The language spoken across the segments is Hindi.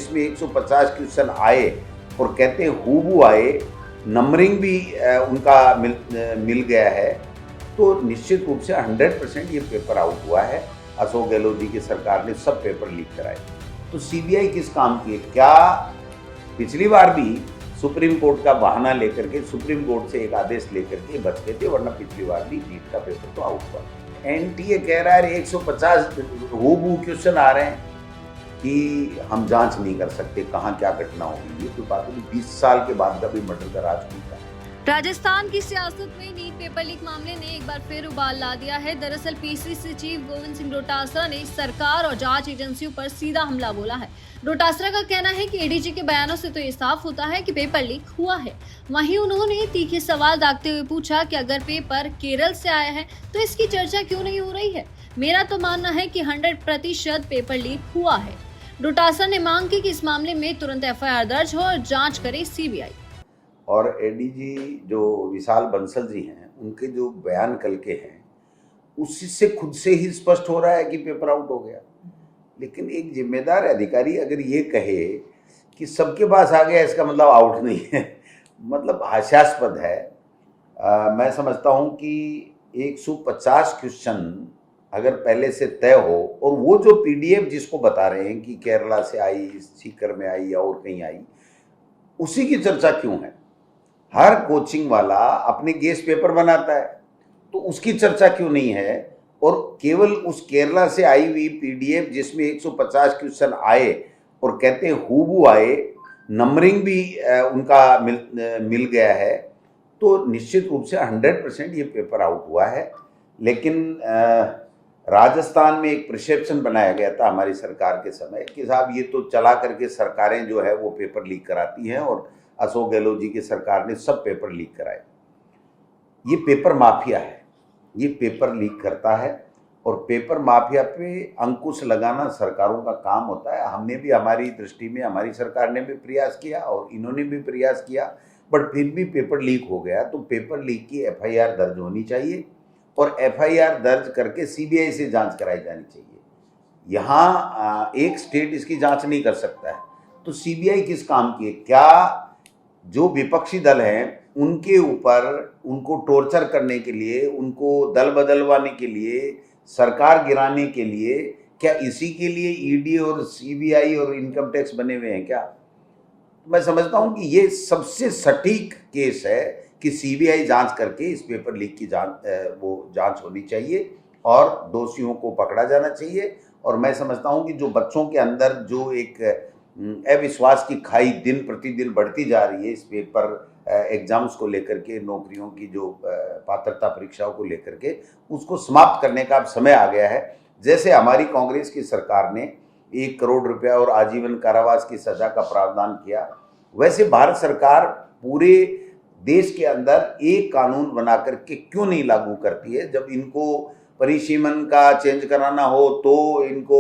जिसमें 150 क्वेश्चन आए और कहते हैं हूबहू आए, नंबरिंग भी उनका मिल गया है, तो निश्चित रूप से 100% ये पेपर आउट हुआ है। अशोक गहलोत जी की सरकार ने सब पेपर लीक कराए। तो सीबीआई किस काम की है? क्या पिछली बार भी सुप्रीम कोर्ट का बहाना लेकर के सुप्रीम कोर्ट से एक आदेश लेकर के बच गए थे, वरना पिछली बार भी नीट का पेपर तो आउट हुआ। एनटीए कह रहा है 150 हूबहू क्वेश्चन आ रहे हैं कि हम जांच नहीं कर सकते कहाँ क्या घटना होगी। ये कोई बात नहीं, 20 साल के बाद का भी मर्डर का राज खुलता है। राजस्थान की सियासत में नीट पेपर लीक मामले ने एक बार फिर उबाल ला दिया है। दरअसल पीसीसी चीफ गोविंद सिंह डोटासरा ने सरकार और जांच एजेंसियों पर सीधा हमला बोला है। डोटासरा का कहना है कि एडीजी के बयानों से तो ये साफ होता है कि पेपर लीक हुआ है। वहीं उन्होंने तीखे सवाल दागते हुए पूछा कि अगर पेपर केरल से आया है तो इसकी चर्चा क्यों नहीं हो रही है। मेरा तो मानना है कि 100% पेपर लीक हुआ है। डोटासरा ने मांग की कि इस मामले में तुरंत एफआईआर दर्ज हो और जांच करे सीबीआई। और एडीजी जो विशाल बंसल जी हैं, उनके जो बयान कल के हैं, उससे खुद से ही स्पष्ट हो रहा है कि पेपर आउट हो गया। लेकिन एक जिम्मेदार अधिकारी अगर ये कहे कि सबके पास आ गया, इसका मतलब आउट नहीं है, मतलब हास्यास्पद है। मैं समझता हूँ कि 150 क्वेश्चन अगर पहले से तय हो, और वो जो पीडीएफ जिसको बता रहे हैं कि केरला से आई, सीकर में आई या और कहीं आई, उसी की चर्चा क्यों है? हर कोचिंग वाला अपने गेस पेपर बनाता है, तो उसकी चर्चा क्यों नहीं है? और केवल उस केरला से आई हुई पीडीएफ जिसमें 150 क्वेश्चन आए और कहते हैं हूबहू आए, नंबरिंग भी उनका मिल गया है, तो निश्चित रूप से 100% ये पेपर आउट हुआ है। लेकिन राजस्थान में एक परसेप्शन बनाया गया था हमारी सरकार के समय कि साहब ये तो चला करके सरकारें जो है वो पेपर लीक कराती हैं, और अशोक गहलोत जी की सरकार ने सब पेपर लीक कराए। ये पेपर माफिया है, ये पेपर लीक करता है, और पेपर माफिया पे अंकुश लगाना सरकारों का काम होता है। हमने भी हमारी दृष्टि में, हमारी सरकार ने भी प्रयास किया और इन्होंने भी प्रयास किया, बट फिर भी पेपर लीक हो गया। तो पेपर लीक की एफआईआर दर्ज होनी चाहिए, और एफआईआर दर्ज करके सीबीआई से जांच कराई जानी चाहिए। यहाँ एक स्टेट इसकी जांच नहीं कर सकता है, तो सीबीआई किस काम की है? क्या जो विपक्षी दल हैं उनके ऊपर, उनको टॉर्चर करने के लिए, उनको दल बदलवाने के लिए, सरकार गिराने के लिए, क्या इसी के लिए ईडी और सीबीआई और इनकम टैक्स बने हुए हैं क्या? मैं समझता हूं कि ये सबसे सटीक केस है कि सीबीआई जांच करके इस पेपर लीक की जांच होनी चाहिए और दोषियों को पकड़ा जाना चाहिए। और मैं समझता हूं कि जो बच्चों के अंदर जो एक अविश्वास की खाई दिन प्रतिदिन बढ़ती जा रही है इस पेपर एग्जाम्स को लेकर के, नौकरियों की जो पात्रता परीक्षाओं को लेकर के, उसको समाप्त करने का अब समय आ गया है। जैसे हमारी कांग्रेस की सरकार ने 1 करोड़ रुपया और आजीवन कारावास की सजा का प्रावधान किया, वैसे भारत सरकार पूरे देश के अंदर एक कानून बना करके क्यों नहीं लागू करती है? जब इनको परिसीमन का चेंज कराना हो तो इनको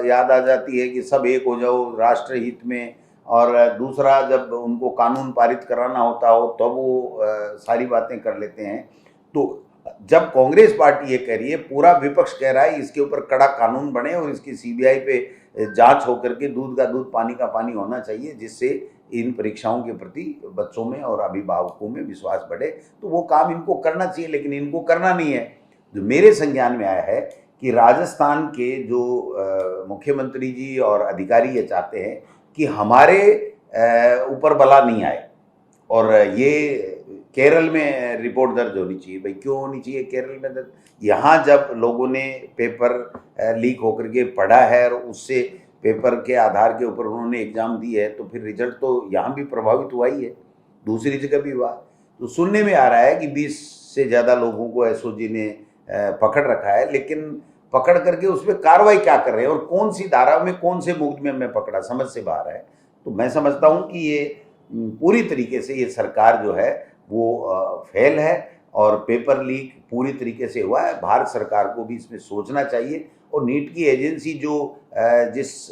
याद आ जाती है कि सब एक हो जाओ राष्ट्र हित में, और दूसरा जब उनको कानून पारित कराना होता हो तब वो सारी बातें कर लेते हैं। तो जब कांग्रेस पार्टी ये कह रही है, पूरा विपक्ष कह रहा है इसके ऊपर कड़ा कानून बने और इसकी सीबीआई पे जांच होकर के दूध का दूध पानी का पानी होना चाहिए, जिससे इन परीक्षाओं के प्रति बच्चों में और अभिभावकों में विश्वास बढ़े, तो वो काम इनको करना चाहिए, लेकिन इनको करना नहीं है। जो मेरे संज्ञान में आया है कि राजस्थान के जो मुख्यमंत्री जी और अधिकारी ये चाहते हैं कि हमारे ऊपर बला नहीं आए, और ये केरल में रिपोर्ट दर्ज होनी चाहिए। भाई क्यों होनी चाहिए केरल में दर्ज? यहाँ जब लोगों ने पेपर लीक होकर के पढ़ा है और उससे पेपर के आधार के ऊपर उन्होंने एग्जाम दी है, तो फिर रिजल्ट तो यहाँ भी प्रभावित हुआ ही है, दूसरी जगह भी हुआ। तो सुनने में आ रहा है कि 20 से ज़्यादा लोगों को एसओजी ने पकड़ रखा है, लेकिन पकड़ करके उस पर कार्रवाई क्या कर रहे हैं और कौन सी धारा में, कौन से मुकदमे में पकड़ा, समझ से बाहर है। तो मैं समझता हूँ कि ये पूरी तरीके से ये सरकार जो है वो फेल है, और पेपर लीक पूरी तरीके से हुआ है। भारत सरकार को भी इसमें सोचना चाहिए, और नीट की एजेंसी जो जिस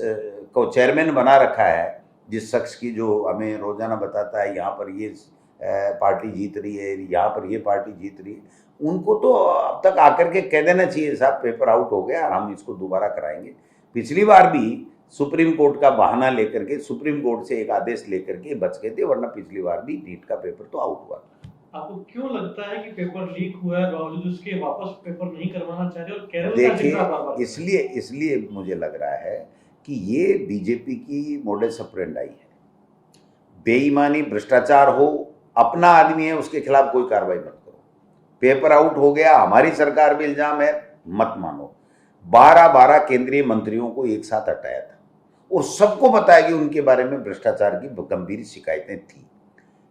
को चेयरमैन बना रखा है, जिस शख्स की जो हमें रोजाना बताता है यहाँ पर ये पार्टी जीत रही है, यहाँ पर ये पार्टी जीत रही है, उनको तो अब तक आकर के कह देना चाहिए साहब पेपर आउट हो गया और हम इसको दोबारा कराएंगे। पिछली बार भी सुप्रीम कोर्ट का बहाना लेकर के, सुप्रीम कोर्ट से एक आदेश लेकर के बच गए थे, वरना पिछली बार भी नीट का पेपर तो आउट हुआ था। आपको क्यों लगता है कि पेपर लीक हुआ है, बावजूद उसके वापस पेपर नहीं करवाना चाह रहे और केरल का जिक्र बार-बार? देखिए, इसलिए मुझे लग रहा है कि ये बीजेपी की मोडस ऑपरेंडाई है। बेईमानी, भ्रष्टाचार हो, अपना आदमी है, उसके खिलाफ कोई कार्रवाई मत करो। पेपर आउट हो गया, हमारी सरकार पे इल्जाम है, मत मानो। 12 केंद्रीय मंत्रियों को एक साथ हटाया था और सबको बताया कि उनके बारे में भ्रष्टाचार की गंभीर शिकायतें थी,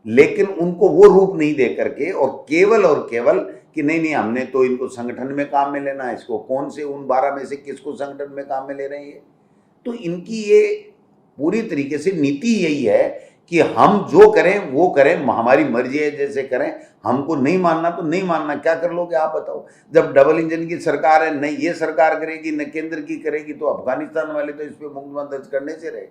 लेकिन उनको वो रूप नहीं दे करके और केवल कि नहीं हमने तो इनको संगठन में काम में लेना है। इसको कौन से उन 12 में से किसको संगठन में काम में ले रहे हैं? तो इनकी ये पूरी तरीके से नीति यही है कि हम जो करें वो करें, हमारी मर्जी है, जैसे करें। हमको नहीं मानना तो नहीं मानना, क्या कर लोगे आप बताओ? जब डबल इंजन की सरकार है, न ये सरकार करेगी न केंद्र की करेगी, तो अफगानिस्तान वाले तो इस पर मुकदमा दर्ज करने से रहे,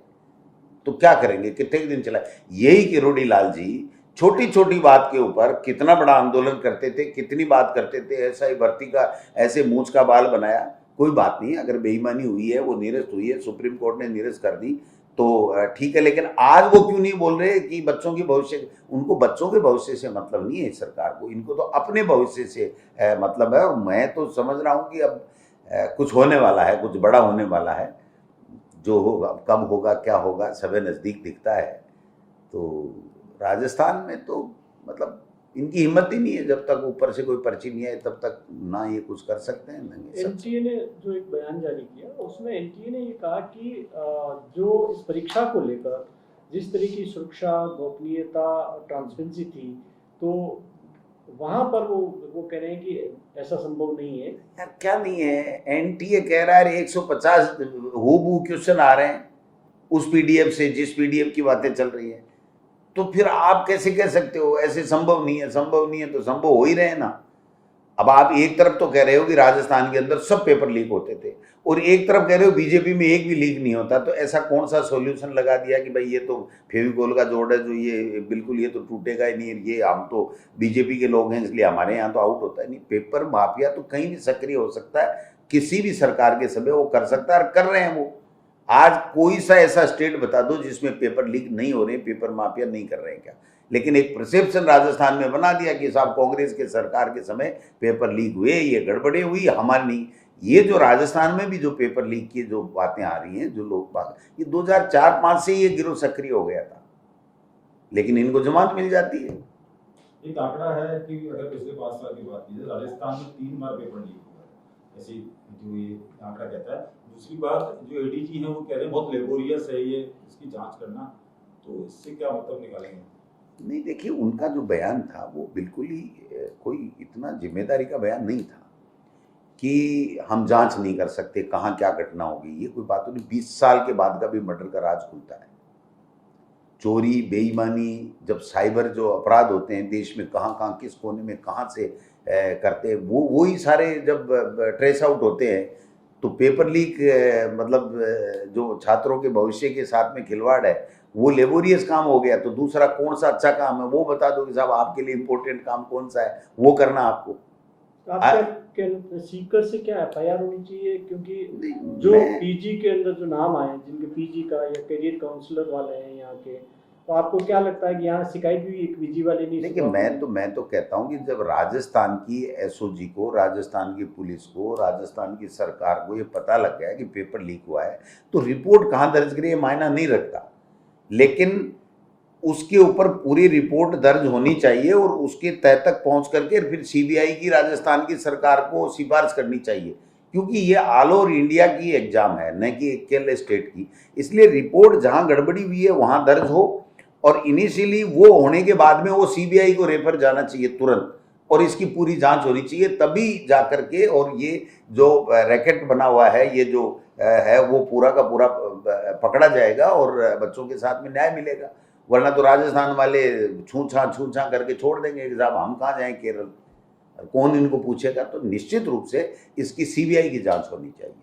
तो क्या करेंगे? कितने दिन चला? यही किरोड़ी लाल जी छोटी छोटी बात के ऊपर कितना बड़ा आंदोलन करते थे, कितनी बात करते थे, ऐसा ही भर्ती का ऐसे मूंछ का बाल बनाया। कोई बात नहीं, अगर बेईमानी हुई है, वो निरस्त हुई है, सुप्रीम कोर्ट ने निरस्त कर दी तो ठीक है, लेकिन आज वो क्यों नहीं बोल रहे कि बच्चों के भविष्य, उनको बच्चों के भविष्य से मतलब नहीं है सरकार को, इनको तो अपने भविष्य से मतलब है। और मैं तो समझ रहा हूँ कि अब कुछ होने वाला है, कुछ बड़ा होने वाला है। जो होगा, कब होगा, क्या होगा, सबे नज़दीक दिखता है। तो राजस्थान में तो मतलब इनकी हिम्मत ही नहीं है, जब तक ऊपर से कोई पर्ची नहीं आए तब तक ना ये कुछ कर सकते हैं। एनटीए ने जो एक बयान जारी किया, उसमें एनटीए ने ये कहा कि जो इस परीक्षा को लेकर जिस तरह की सुरक्षा, गोपनीयता, ट्रांसपेरेंसी थी, तो वहां पर वो कह रहे हैं कि ऐसा संभव नहीं है। यार क्या नहीं है? एनटीए कह रहा है 150 हूबहू क्वेश्चन आ रहे हैं उस पीडीएफ से, जिस पीडीएफ की बातें चल रही है। तो फिर आप कैसे कह सकते हो ऐसे संभव नहीं है? संभव नहीं है तो संभव हो ही रहे ना। अब आप एक तरफ तो कह रहे हो कि राजस्थान के अंदर सब पेपर लीक होते थे, और एक तरफ कह रहे हो बीजेपी में एक भी लीक नहीं होता। तो ऐसा कौन सा सॉल्यूशन लगा दिया कि भाई ये तो फेविकोल का जोड़ है, जो ये बिल्कुल ये तो टूटेगा ही नहीं, ये हम तो बीजेपी के लोग हैं इसलिए हमारे यहाँ तो आउट होता है नहीं। पेपर माफिया तो कहीं भी सक्रिय हो सकता है, किसी भी सरकार के समय वो कर सकता है, और कर रहे हैं वो। आज कोई सा ऐसा स्टेट बता दो जिसमें पेपर लीक नहीं हो रहे, पेपर माफिया नहीं कर रहे हैं क्या? लेकिन एक परसेप्शन राजस्थान में बना दिया कि साहब कांग्रेस के सरकार के समय पेपर लीक हुए, ये गड़बड़े हुई, हमारी नहीं। ये जो राजस्थान में भी जो पेपर लीक की जो बातें आ रही हैं, जो लोग बात, ये 2004-05 से ये गिरोह सक्रिय हो गया था, लेकिन इनको जमानत मिल जाती है। एक आंकड़ा है कि अगर पिछले 5 साल की बात की जाए, राजस्थान में 3 बार पेपर लीक हुआ है, ऐसी जो ये आंकड़ा कहता है। दूसरी बात, जो एडीजी हैं वो कह रहे हैं बहुत लेबोरियस है ये, इसकी जांच करना, तो इससे क्या मतलब निकालेंगे? नहीं, देखिए, उनका जो बयान था वो बिल्कुल ही कोई इतना जिम्मेदारी का बयान नहीं था कि हम जांच नहीं कर सकते, कहाँ क्या घटना होगी। ये कोई बात नहीं। 20 साल के बाद का भी मर्डर का राज खुलता है। चोरी, बेईमानी, जब साइबर जो अपराध होते हैं देश में, कहाँ किस कोने में कहाँ से करते हैं, वो ही सारे जब ट्रेस आउट होते हैं, तो पेपर लीक मतलब जो छात्रों के भविष्य के साथ में खिलवाड़ है, वो लेबोरियस काम हो गया। तो दूसरा कौन सा अच्छा काम है वो बता दो कि साहब आपके लिए इम्पोर्टेंट काम कौन सा है, वो करना आपको। सीकर से क्या एफआईआर होनी चाहिए? क्योंकि जो पीजी के अंदर जो नाम आए हैं, जिनके पीजी का या करियर काउंसलर वाले हैं यहाँ के, तो आपको क्या लगता है कि यहाँ शिकायत भी एक पीजी वाले नहीं? देखिए, मैं तो कहता हूँ कि जब राजस्थान की एसओजी को, राजस्थान की पुलिस को, राजस्थान की सरकार को ये पता लग गया कि पेपर लीक हुआ है, तो रिपोर्ट कहाँ दर्ज करी ये मायना नहीं रखता, लेकिन उसके ऊपर पूरी रिपोर्ट दर्ज होनी चाहिए और उसके तह तक पहुंच करके फिर सीबीआई की, राजस्थान की सरकार को सिफारिश करनी चाहिए, क्योंकि ये ऑल ओवर इंडिया की एग्जाम है, न कि अकेले स्टेट की। इसलिए रिपोर्ट जहां गड़बड़ी हुई है वहां दर्ज हो, और इनिशियली वो होने के बाद में वो सीबीआई को रेफर जाना चाहिए तुरंत, और इसकी पूरी जांच होनी चाहिए, तभी जा करके। और ये जो रैकेट बना हुआ है, ये जो है, वो पूरा का पूरा पकड़ा जाएगा और बच्चों के साथ में न्याय मिलेगा। वरना तो राजस्थान वाले छूछा करके छोड़ देंगे कि साहब हम कहाँ जाएं केरल, कौन इनको पूछेगा। तो निश्चित रूप से इसकी सीबीआई की जांच होनी चाहिए।